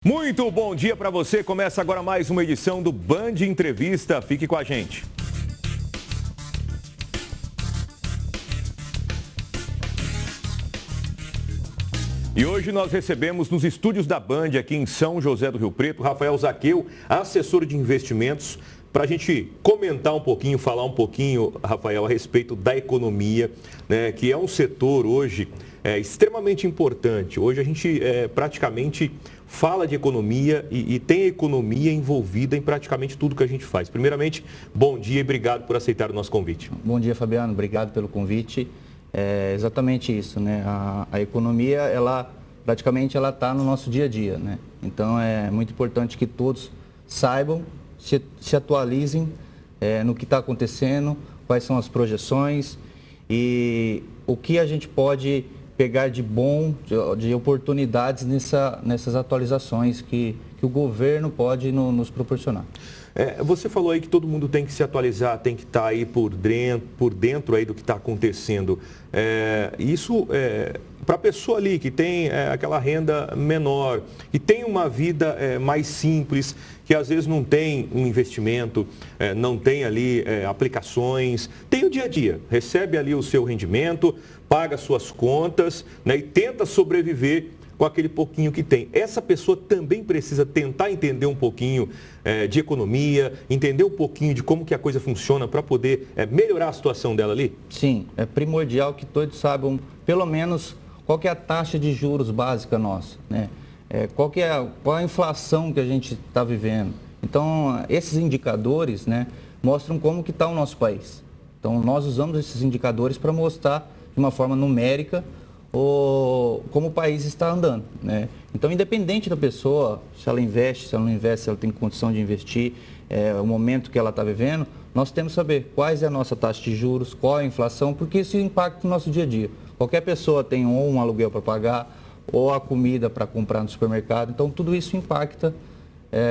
Muito bom dia para você. Começa agora mais uma edição do Band Entrevista. Fique com a gente. E hoje nós recebemos nos estúdios da Band, aqui em São José do Rio Preto, Rafael Zaqueu, assessor de investimentos, para a gente comentar um pouquinho, falar um pouquinho, Rafael, a respeito da economia, né, que é um setor hoje extremamente importante. Hoje a gente praticamente fala de economia e tem a economia envolvida em praticamente tudo que a gente faz. Primeiramente, bom dia e obrigado por aceitar o nosso convite. Bom dia, Fabiano. Obrigado pelo convite. É exatamente isso, né? A economia, ela praticamente ela está no nosso dia a dia, né? Então é muito importante que todos saibam, se atualizem no que está acontecendo, quais são as projeções e o que a gente pode pegar de bom, de oportunidades nessas atualizações que o governo pode nos proporcionar. Você falou aí que todo mundo tem que se atualizar, tem que estar aí por dentro aí do que está acontecendo. Isso para a pessoa ali que tem aquela renda menor, que tem uma vida mais simples, que às vezes não tem um investimento, não tem ali aplicações, tem o dia a dia, recebe ali o seu rendimento, paga suas contas, né, e tenta sobreviver com aquele pouquinho que tem. Essa pessoa também precisa tentar entender um pouquinho de economia, entender um pouquinho de como que a coisa funciona para poder melhorar a situação dela ali? Sim, é primordial que todos saibam, pelo menos, qual que é a taxa de juros básica nossa, né? Qual é a inflação que a gente está vivendo. Então, esses indicadores, né, mostram como que está o nosso país. Então, nós usamos esses indicadores para mostrar de uma forma numérica como o país está andando, né? Então, independente da pessoa, se ela investe, se ela não investe, se ela tem condição de investir, o momento que ela está vivendo, nós temos que saber quais é a nossa taxa de juros, qual é a inflação, porque isso impacta no nosso dia a dia. Qualquer pessoa tem ou um aluguel para pagar, ou a comida para comprar no supermercado, então tudo isso impacta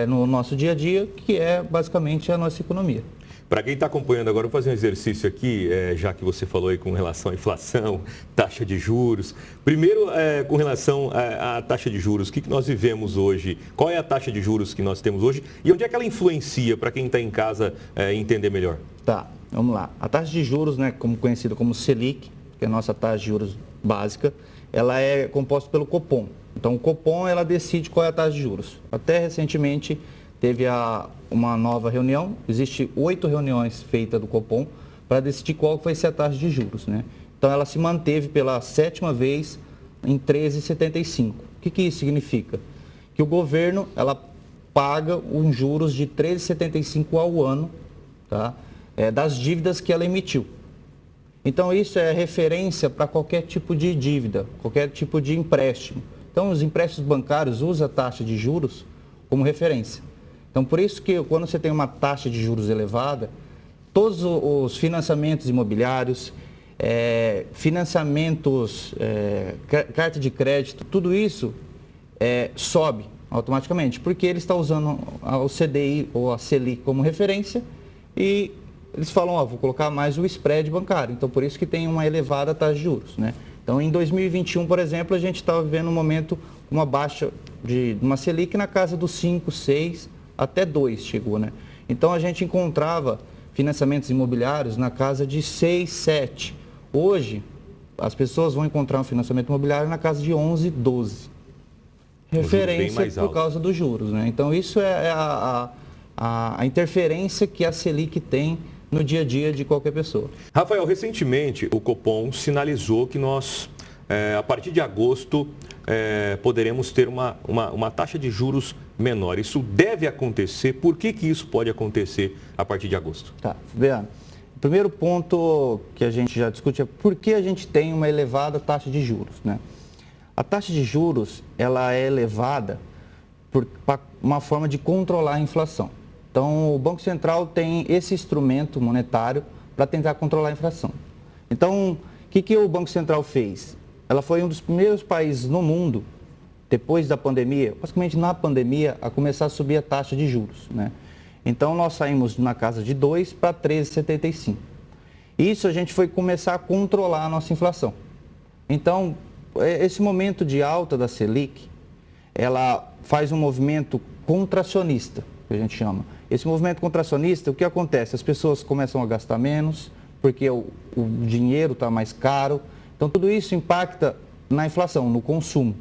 no nosso dia a dia, que é basicamente a nossa economia. Para quem está acompanhando agora, eu vou fazer um exercício aqui, já que você falou aí com relação à inflação, taxa de juros. Primeiro, com relação à taxa de juros, o que nós vivemos hoje? Qual é a taxa de juros que nós temos hoje? E onde é que ela influencia para quem está em casa entender melhor? Tá, vamos lá. A taxa de juros, né, como conhecida como Selic, que é a nossa taxa de juros básica, ela é composta pelo Copom. Então, o Copom, ela decide qual é a taxa de juros. Até recentemente teve uma nova reunião, existe 8 reuniões feitas do Copom para decidir qual vai ser a taxa de juros, né? Então, ela se manteve pela 7ª vez em 13,75. O que isso significa? Que o governo, ela paga uns juros de 13,75 ao ano, tá? Das dívidas que ela emitiu. Então, isso é referência para qualquer tipo de dívida, qualquer tipo de empréstimo. Então, os empréstimos bancários usam a taxa de juros como referência. Então, por isso que quando você tem uma taxa de juros elevada, todos os financiamentos imobiliários, financiamentos, carta de crédito, tudo isso sobe automaticamente, porque ele está usando o CDI ou a Selic como referência e eles falam, vou colocar mais o spread bancário. Então, por isso que tem uma elevada taxa de juros, né? Então, em 2021, por exemplo, a gente estava vivendo um momento, uma baixa de uma Selic na casa dos 5, 6, até 2 chegou, né? Então, a gente encontrava financiamentos imobiliários na casa de 6, 7. Hoje, as pessoas vão encontrar um financiamento imobiliário na casa de 11, 12. Referência por causa dos juros, né? Então, isso é a interferência que a Selic tem no dia a dia de qualquer pessoa. Rafael, recentemente o Copom sinalizou que nós, a partir de agosto, poderemos ter uma taxa de juros menor. Isso deve acontecer? Por que isso pode acontecer a partir de agosto? Tá, Fabiano. O primeiro ponto que a gente já discute é por que a gente tem uma elevada taxa de juros, né? A taxa de juros, ela é elevada por uma forma de controlar a inflação. Então, o Banco Central tem esse instrumento monetário para tentar controlar a inflação. Então, o que o Banco Central fez? Ela foi um dos primeiros países no mundo, depois da pandemia, basicamente na pandemia, a começar a subir a taxa de juros, né? Então, nós saímos na casa de 2 para 13,75. Isso a gente foi começar a controlar a nossa inflação. Então, esse momento de alta da Selic ela faz um movimento contracionista, que a gente chama. Esse movimento contracionista, o que acontece? As pessoas começam a gastar menos, porque o dinheiro está mais caro. Então, tudo isso impacta na inflação, no consumo.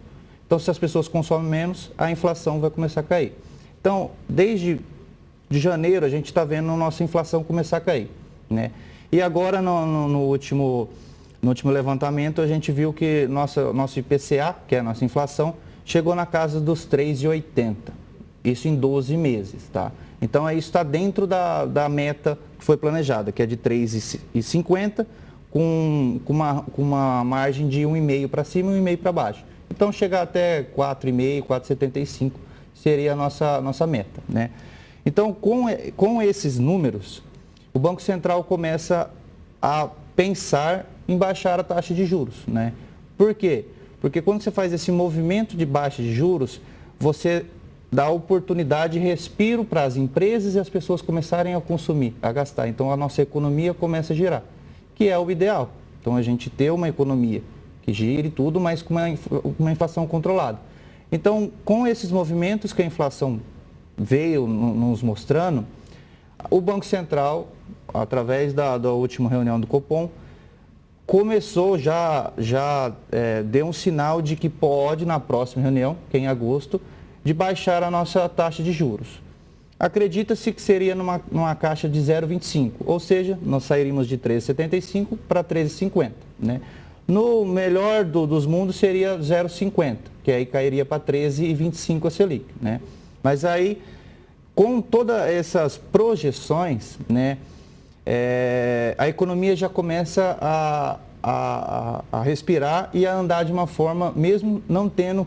Então, se as pessoas consomem menos, a inflação vai começar a cair. Então, desde janeiro, a gente está vendo a nossa inflação começar a cair, né? E agora, no último levantamento, a gente viu que nosso IPCA, que é a nossa inflação, chegou na casa dos 3,80. Isso em 12 meses, tá? Então, isso está dentro da meta que foi planejada, que é de 3,50, com uma margem de 1,5 para cima e 1,5 para baixo. Então, chegar até 4,5, 4,75 seria a nossa meta, né? Então, com esses números, o Banco Central começa a pensar em baixar a taxa de juros, né? Por quê? Porque quando você faz esse movimento de baixa de juros, você dá oportunidade de respiro para as empresas e as pessoas começarem a consumir, a gastar. Então, a nossa economia começa a girar, que é o ideal. Então, a gente ter uma economia que gire tudo, mas com uma inflação controlada. Então, com esses movimentos que a inflação veio nos mostrando, o Banco Central, através da última reunião do Copom, começou deu um sinal de que pode, na próxima reunião, que é em agosto, de baixar a nossa taxa de juros. Acredita-se que seria numa caixa de 0,25, ou seja, nós sairíamos de 13,75 para 13,50, né? No melhor dos mundos seria 0,50, que aí cairia para 13,25 a Selic, né? Mas aí, com todas essas projeções, né, a economia já começa a respirar e a andar de uma forma, mesmo não tendo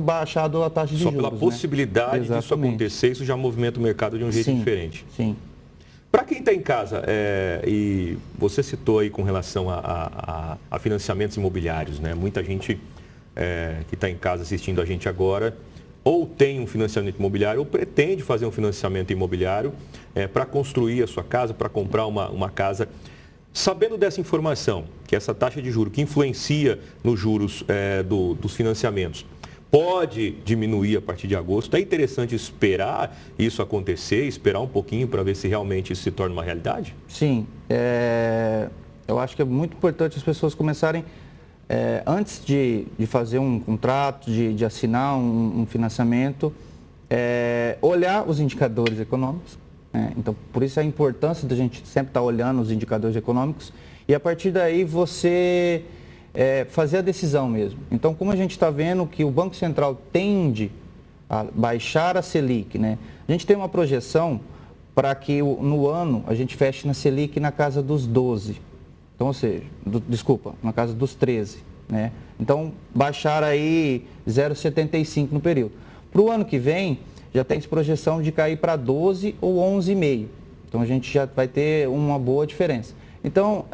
baixado a taxa de juros. Só pela possibilidade disso acontecer, isso já movimenta o mercado de um jeito diferente. Sim. Para quem está em casa, e você citou aí com relação a financiamentos imobiliários, né? Muita gente que está em casa assistindo a gente agora, ou tem um financiamento imobiliário, ou pretende fazer um financiamento imobiliário para construir a sua casa, para comprar uma casa. Sabendo dessa informação, que essa taxa de juros que influencia nos juros dos financiamentos, pode diminuir a partir de agosto. É interessante esperar isso acontecer, esperar um pouquinho para ver se realmente isso se torna uma realidade? Sim, eu acho que é muito importante as pessoas começarem, antes de fazer um contrato, de assinar um financiamento, olhar os indicadores econômicos, né? Então, por isso a importância da gente sempre estar olhando os indicadores econômicos e a partir daí você fazer a decisão mesmo. Então, como a gente está vendo que o Banco Central tende a baixar a Selic, né? A gente tem uma projeção para que no ano a gente feche na Selic na casa dos 12. Então, ou seja, na casa dos 13, né? Então, baixar aí 0,75 no período. Para o ano que vem, já tem projeção de cair para 12 ou 11,5. Então, a gente já vai ter uma boa diferença. Então,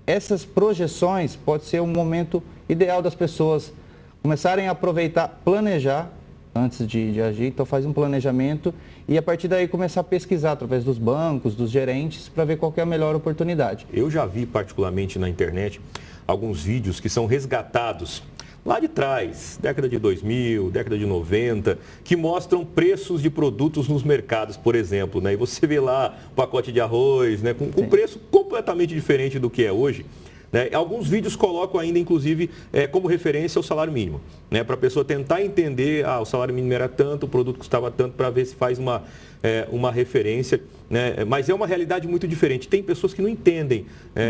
essas projeções pode ser um momento ideal das pessoas começarem a aproveitar, planejar antes de agir. Então, faz um planejamento e a partir daí começar a pesquisar através dos bancos, dos gerentes, para ver qual que é a melhor oportunidade. Eu já vi particularmente na internet alguns vídeos que são resgatados lá de trás, década de 2000, década de 90, que mostram preços de produtos nos mercados, por exemplo, né? E você vê lá o pacote de arroz, né? Com preço completamente diferente do que é hoje, né? Alguns vídeos colocam ainda, inclusive, como referência o salário mínimo, né? Para a pessoa tentar entender, o salário mínimo era tanto, o produto custava tanto, para ver se faz uma referência, né? Mas é uma realidade muito diferente. Tem pessoas que não entendem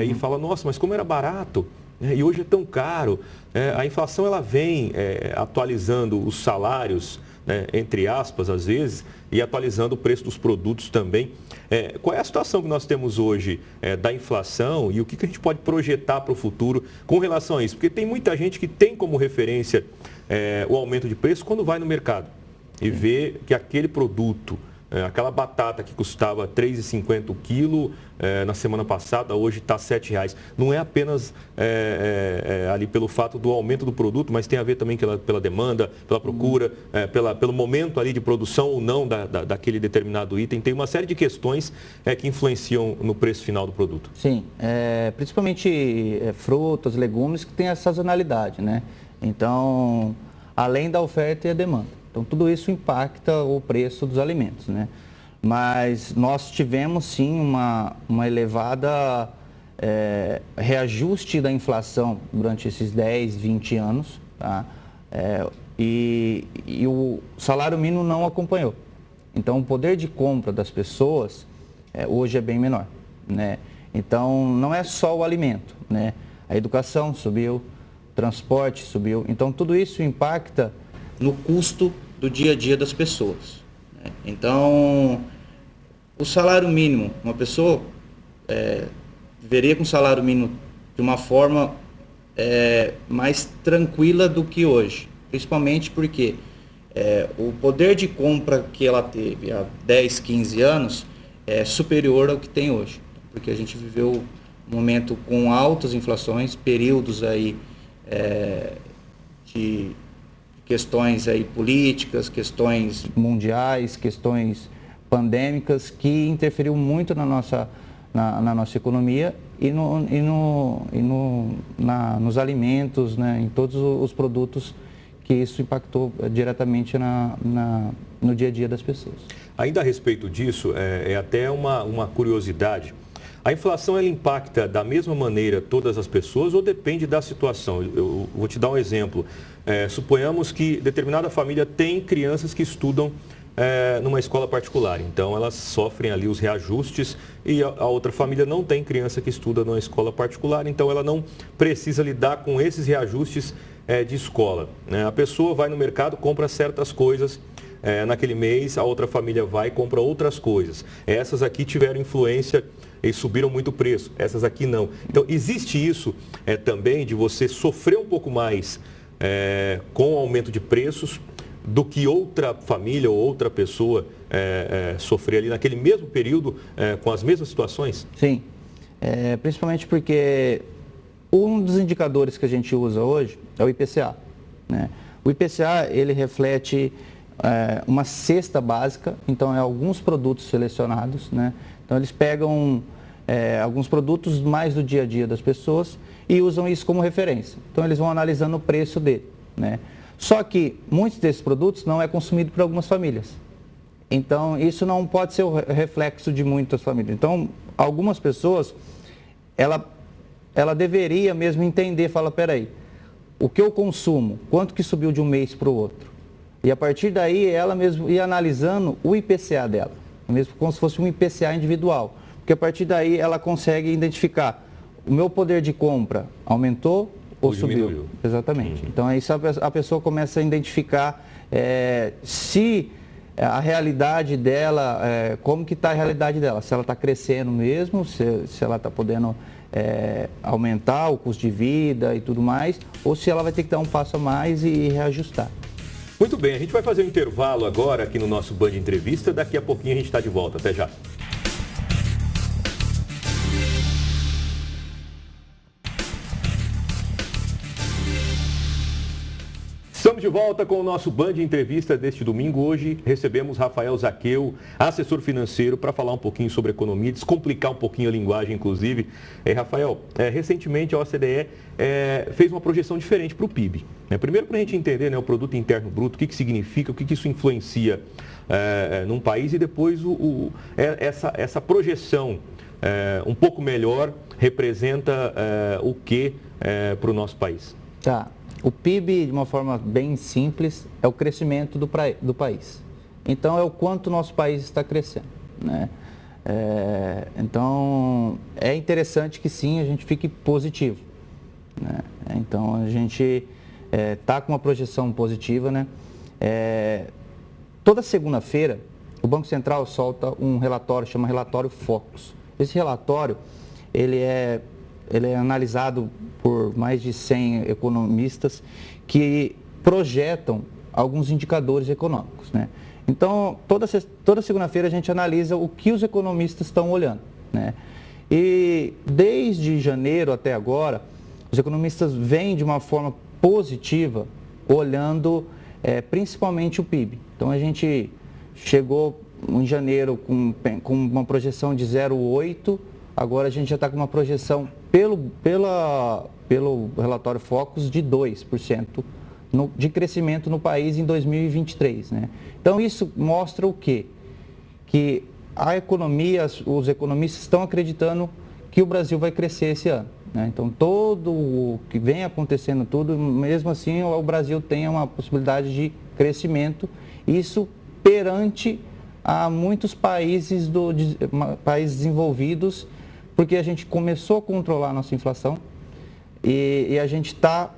e falam, nossa, mas como era barato, né? E hoje é tão caro. A inflação ela vem atualizando os salários, né, entre aspas, às vezes, e atualizando o preço dos produtos também. Qual é a situação que nós temos hoje da inflação e o que a gente pode projetar para o futuro com relação a isso? Porque tem muita gente que tem como referência o aumento de preço quando vai no mercado e vê que aquele produto, aquela batata que custava R$ 3,50 o quilo na semana passada, hoje está R$ 7,00. Não é apenas ali pelo fato do aumento do produto, mas tem a ver também pela demanda, pela procura, pelo momento ali de produção ou não daquele determinado item. Tem uma série de questões que influenciam no preço final do produto. Sim, principalmente frutas, legumes que tem a sazonalidade, né? Então, além da oferta e a demanda. Então, tudo isso impacta o preço dos alimentos, né? Mas nós tivemos, sim, uma elevada reajuste da inflação durante esses 10, 20 anos, tá? E o salário mínimo não acompanhou. Então, o poder de compra das pessoas hoje é bem menor, né? Então, não é só o alimento, né? A educação subiu, o transporte subiu. Então, tudo isso impacta no custo do dia a dia das pessoas, né? Então, o salário mínimo, uma pessoa viveria com o salário mínimo de uma forma mais tranquila do que hoje. Principalmente porque o poder de compra que ela teve há 10, 15 anos é superior ao que tem hoje. Porque a gente viveu um momento com altas inflações, períodos aí de questões aí políticas, questões mundiais, questões pandêmicas, que interferiu muito na nossa economia e nos alimentos, né, em todos os produtos, que isso impactou diretamente no dia a dia das pessoas. Ainda a respeito disso, até uma curiosidade. A inflação, ela impacta da mesma maneira todas as pessoas ou depende da situação? Eu vou te dar um exemplo. Suponhamos que determinada família tem crianças que estudam numa escola particular. Então, elas sofrem ali os reajustes e a outra família não tem criança que estuda numa escola particular, então ela não precisa lidar com esses reajustes de escola, né? A pessoa vai no mercado, compra certas coisas naquele mês, a outra família vai e compra outras coisas. Essas aqui tiveram influência e subiram muito o preço, essas aqui não. Então, existe isso também de você sofrer um pouco mais com o aumento de preços do que outra família ou outra pessoa sofrer ali naquele mesmo período com as mesmas situações? Sim, principalmente porque um dos indicadores que a gente usa hoje é o IPCA, né? O IPCA, ele reflete uma cesta básica, então alguns produtos selecionados, né? Então eles pegam alguns produtos mais do dia a dia das pessoas e usam isso como referência. Então eles vão analisando o preço dele, né? Só que muitos desses produtos não é consumido por algumas famílias. Então isso não pode ser o reflexo de muitas famílias. Então algumas pessoas, ela deveria mesmo entender, fala, peraí, o que eu consumo, quanto que subiu de um mês para o outro? E a partir daí ela mesmo ia analisando o IPCA dela, mesmo como se fosse um IPCA individual. Porque a partir daí ela consegue identificar, o meu poder de compra aumentou ou subiu? Diminuiu. Exatamente. Então aí a pessoa começa a identificar se a realidade dela, como que está a realidade dela, se ela está crescendo mesmo, se ela está podendo aumentar o custo de vida e tudo mais, ou se ela vai ter que dar um passo a mais e reajustar. Muito bem, a gente vai fazer um intervalo agora aqui no nosso Band Entrevista, daqui a pouquinho a gente está de volta, até já. Estamos de volta com o nosso Band Entrevista deste domingo. Hoje recebemos Rafael Zaqueu, assessor financeiro, para falar um pouquinho sobre economia, descomplicar um pouquinho a linguagem, inclusive. Rafael, recentemente a OCDE fez uma projeção diferente para o PIB. Primeiro, para a gente entender, né, o Produto Interno Bruto, o que significa, o que isso influencia num país, e depois essa projeção um pouco melhor representa o que para o nosso país? Tá. O PIB, de uma forma bem simples, é o crescimento do país. Então, é o quanto o nosso país está crescendo, né? Então, é interessante que sim, a gente fique positivo, né? Então, a gente está com uma projeção positiva, né? Toda segunda-feira, o Banco Central solta um relatório, chama Relatório Focus. Esse relatório, ele é analisado por mais de 100 economistas que projetam alguns indicadores econômicos, né? Então, toda segunda-feira a gente analisa o que os economistas estão olhando, né? E desde janeiro até agora, os economistas vêm de uma forma positiva, olhando principalmente o PIB. Então, a gente chegou em janeiro com uma projeção de 0,8%, agora a gente já está com uma projeção pelo relatório Focus de 2% de crescimento no país em 2023. Né? Então, isso mostra o quê? Que a economia, os economistas estão acreditando que o Brasil vai crescer esse ano. Né? Então, todo o que vem acontecendo, tudo, mesmo assim, o Brasil tem uma possibilidade de crescimento, isso perante a muitos países, países desenvolvidos, porque a gente começou a controlar a nossa inflação e a gente está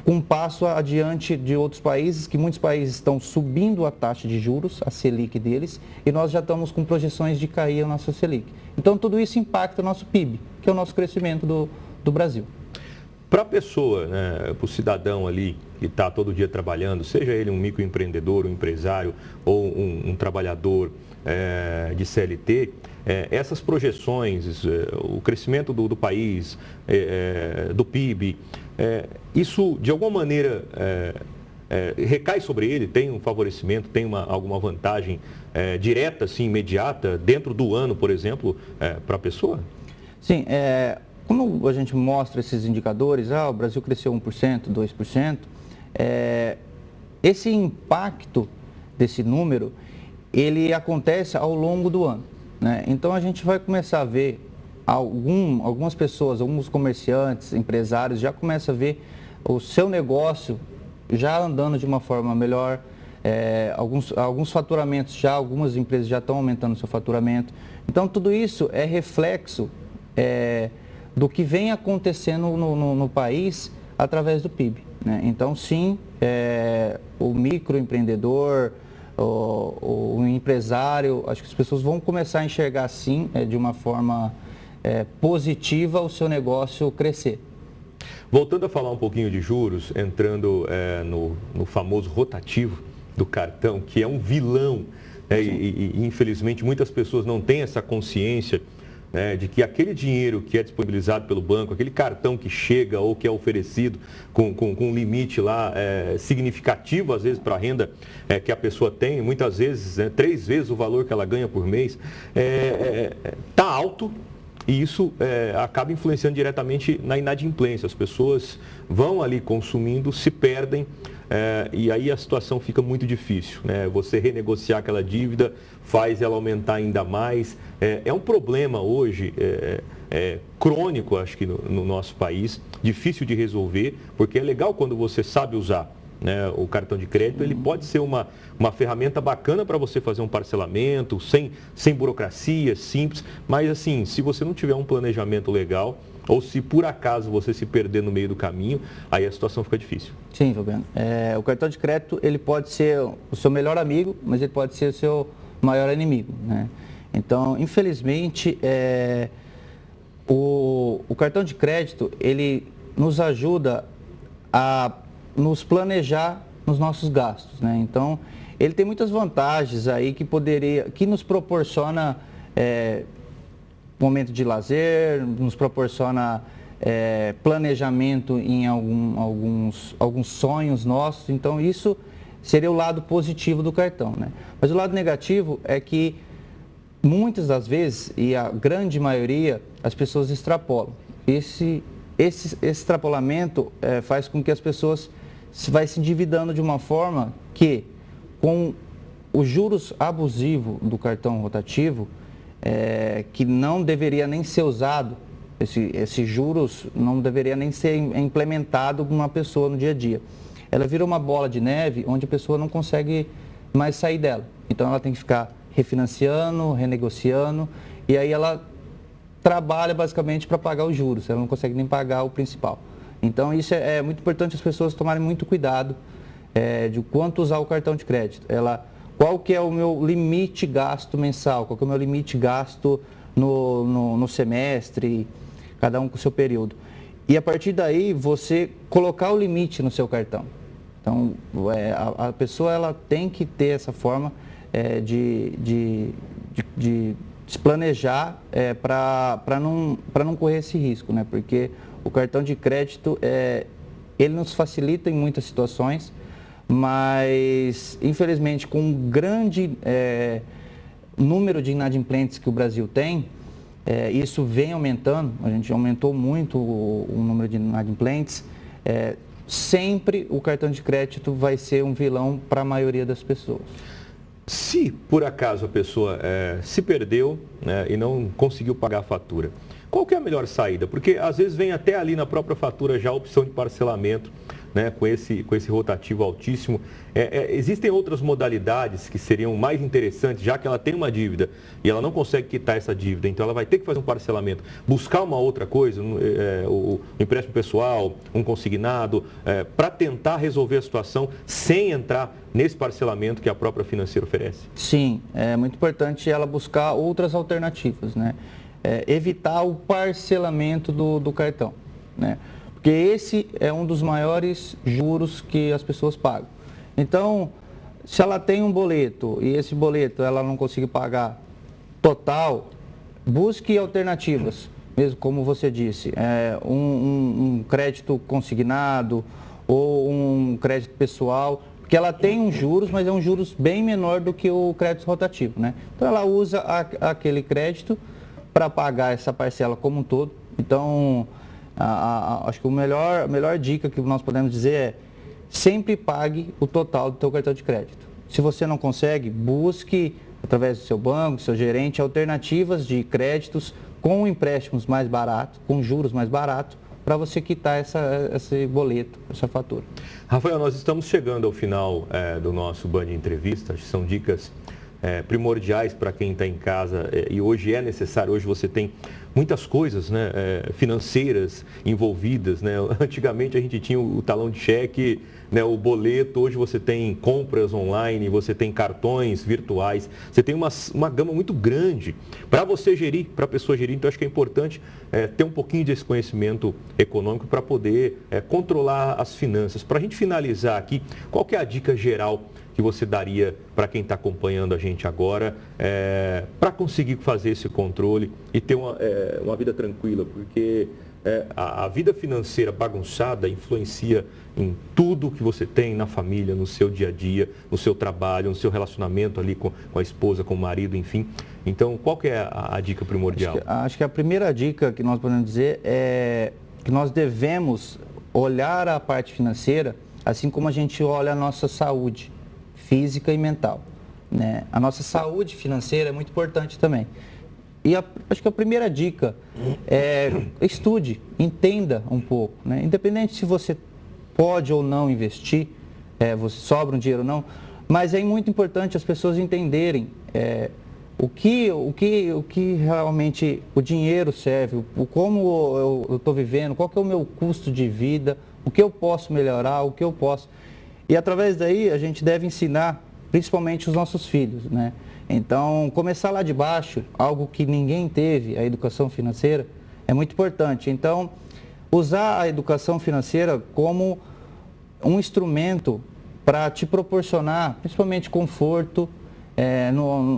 com um passo adiante de outros países, que muitos países estão subindo a taxa de juros, a Selic deles, e nós já estamos com projeções de cair a nossa Selic. Então, tudo isso impacta o nosso PIB, que é o nosso crescimento do Brasil. Para a pessoa, né, para o cidadão ali que está todo dia trabalhando, seja ele um microempreendedor, um empresário ou um trabalhador de CLT, essas projeções, o crescimento do país, do PIB, isso de alguma maneira recai sobre ele, tem um favorecimento, tem alguma vantagem direta, assim, imediata, dentro do ano, por exemplo, para a pessoa? Sim, como a gente mostra esses indicadores, o Brasil cresceu 1%, 2%, esse impacto desse número, ele acontece ao longo do ano. Né? Então, a gente vai começar a ver algumas pessoas, alguns comerciantes, empresários, já começam a ver o seu negócio já andando de uma forma melhor, alguns faturamentos algumas empresas já estão aumentando o seu faturamento. Então, tudo isso é reflexo do que vem acontecendo no país através do PIB. Né? Então, sim, o microempreendedor, o empresário, acho que as pessoas vão começar a enxergar assim, de uma forma positiva, o seu negócio crescer. Voltando a falar um pouquinho de juros, entrando no famoso rotativo do cartão, que é um vilão, e infelizmente muitas pessoas não têm essa consciência de que aquele dinheiro que é disponibilizado pelo banco, aquele cartão que chega ou que é oferecido com um limite lá significativo, às vezes, para a renda que a pessoa tem, muitas vezes 3 vezes o valor que ela ganha por mês, está alto. E isso acaba influenciando diretamente na inadimplência. As pessoas vão ali consumindo, se perdem, e aí a situação fica muito difícil. Né? Você renegociar aquela dívida faz ela aumentar ainda mais. É um problema hoje crônico, acho que no nosso país, difícil de resolver, porque é legal quando você sabe usar. Né, o cartão de crédito, ele pode ser uma ferramenta bacana para você fazer um parcelamento, sem burocracia, simples, mas assim, se você não tiver um planejamento legal, ou se por acaso você se perder no meio do caminho, aí a situação fica difícil. Sim, Fabiano. O cartão de crédito, ele pode ser o seu melhor amigo, mas ele pode ser o seu maior inimigo. Né? Então, infelizmente, o cartão de crédito, ele nos ajuda a nos planejar nos nossos gastos, né? Então, ele tem muitas vantagens aí que nos proporciona momento de lazer, nos proporciona planejamento em alguns sonhos nossos. Então, isso seria o lado positivo do cartão, né? Mas o lado negativo é que muitas das vezes, e a grande maioria, as pessoas extrapolam. Esse extrapolamento faz com que as pessoas vai se endividando de uma forma que, com os juros abusivos do cartão rotativo, que não deveria nem ser usado, esses juros não deveria nem ser implementado numa pessoa no dia a dia. Ela vira uma bola de neve onde a pessoa não consegue mais sair dela. Então ela tem que ficar refinanciando, renegociando, e aí ela trabalha basicamente para pagar os juros, ela não consegue nem pagar o principal. Então, isso é muito importante as pessoas tomarem muito cuidado de quanto usar o cartão de crédito. Qual que é o meu limite gasto mensal, qual que é o meu limite gasto no semestre, cada um com o seu período. E a partir daí, você colocar o limite no seu cartão. Então, a pessoa ela tem que ter essa forma de se planejar para não correr esse risco, né? Porque o cartão de crédito, ele nos facilita em muitas situações, mas, infelizmente, com um grande número de inadimplentes que o Brasil tem, isso vem aumentando, a gente aumentou muito o número de inadimplentes, sempre o cartão de crédito vai ser um vilão para a maioria das pessoas. Se por acaso a pessoa se perdeu, né, e não conseguiu pagar a fatura, qual que é a melhor saída? Porque às vezes vem até ali na própria fatura já a opção de parcelamento, né, com esse rotativo altíssimo. Existem outras modalidades que seriam mais interessantes, já que ela tem uma dívida e ela não consegue quitar essa dívida, então ela vai ter que fazer um parcelamento, buscar uma outra coisa, o empréstimo pessoal, um consignado, para tentar resolver a situação sem entrar nesse parcelamento que a própria financeira oferece? Sim, é muito importante ela buscar outras alternativas, né? Evitar o parcelamento do cartão, né? Porque esse é um dos maiores juros que as pessoas pagam. Então, se ela tem um boleto e esse boleto ela não conseguir pagar total, busque alternativas, mesmo como você disse, um crédito consignado ou um crédito pessoal, porque ela tem uns juros, mas é um juros bem menor do que o crédito rotativo, né? Então, ela usa aquele crédito para pagar essa parcela como um todo. Então, acho que a melhor dica que nós podemos dizer é sempre pague o total do seu cartão de crédito. Se você não consegue, busque, através do seu banco, do seu gerente, alternativas de créditos com empréstimos mais baratos, com juros mais baratos, para você quitar esse boleto, essa fatura. Rafael, nós estamos chegando ao final do nosso Band Entrevista. Acho que são dicas primordiais para quem está em casa, e hoje é necessário. Hoje você tem muitas coisas, né, financeiras envolvidas, né? Antigamente a gente tinha o talão de cheque, né, o boleto. Hoje você tem compras online, você tem cartões virtuais, você tem uma gama muito grande para você gerir, para a pessoa gerir. Então acho que é importante ter um pouquinho desse conhecimento econômico para poder controlar as finanças. Para a gente finalizar aqui, qual que é a dica geral que você daria para quem está acompanhando a gente agora, para conseguir fazer esse controle e ter uma vida tranquila? Porque a vida financeira bagunçada influencia em tudo que você tem na família, no seu dia a dia, no seu trabalho, no seu relacionamento ali com a esposa, com o marido, enfim. Então, qual que é a dica primordial? Acho que a primeira dica que nós podemos dizer é que nós devemos olhar a parte financeira assim como a gente olha a nossa saúde física e mental, né? A nossa saúde financeira é muito importante também. E acho que a primeira dica é estude, entenda um pouco, né? Independente se você pode ou não investir, você sobra um dinheiro ou não, mas é muito importante as pessoas entenderem o que realmente o dinheiro serve, como eu estou vivendo, qual que é o meu custo de vida, o que eu posso melhorar, o que eu posso... E através daí a gente deve ensinar principalmente os nossos filhos, né? Então, começar lá de baixo, algo que ninguém teve, a educação financeira, é muito importante. Então, usar a educação financeira como um instrumento para te proporcionar, principalmente, conforto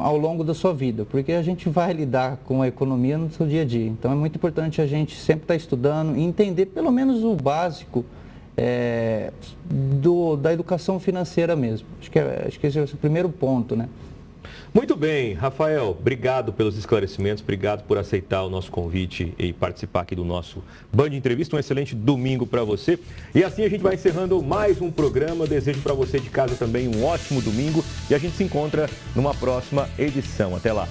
ao longo da sua vida, porque a gente vai lidar com a economia no seu dia a dia. Então, é muito importante a gente sempre estar estudando e entender pelo menos o básico da educação financeira mesmo. Acho que esse é o primeiro ponto, né? Muito bem, Rafael, obrigado pelos esclarecimentos, obrigado por aceitar o nosso convite e participar aqui do nosso Band Entrevista. Um excelente domingo para você. E assim a gente vai encerrando mais um programa. Desejo para você de casa também um ótimo domingo e a gente se encontra numa próxima edição. Até lá.